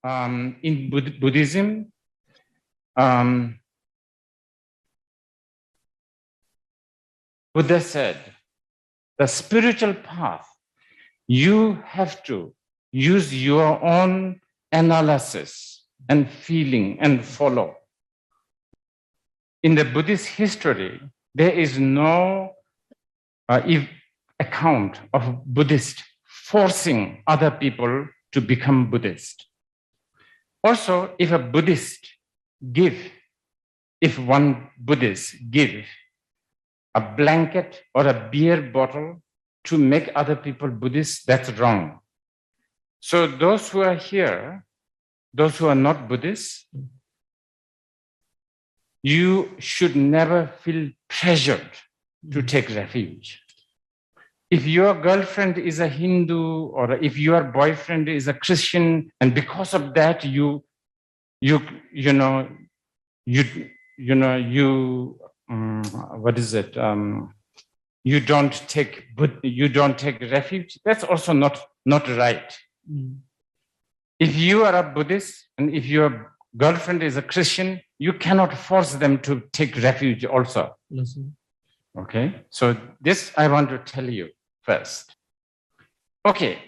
in Buddhism, Buddha said, the spiritual path, you have to use your own analysis and feeling and follow. In the Buddhist history, there is no account of Buddhist forcing other people to become Buddhist. Also, if one Buddhist give a blanket or a beer bottle to make other people Buddhist, that's wrong. So those who are here, those who are not Buddhist, you should never feel pressured to take refuge. If your girlfriend is a Hindu or if your boyfriend is a Christian, and because of that you don't take refuge, that's also not right. If you are a Buddhist and if your girlfriend is a Christian, you cannot force them to take refuge also. Yes, sir. Okay, so this I want to tell you first. Okay,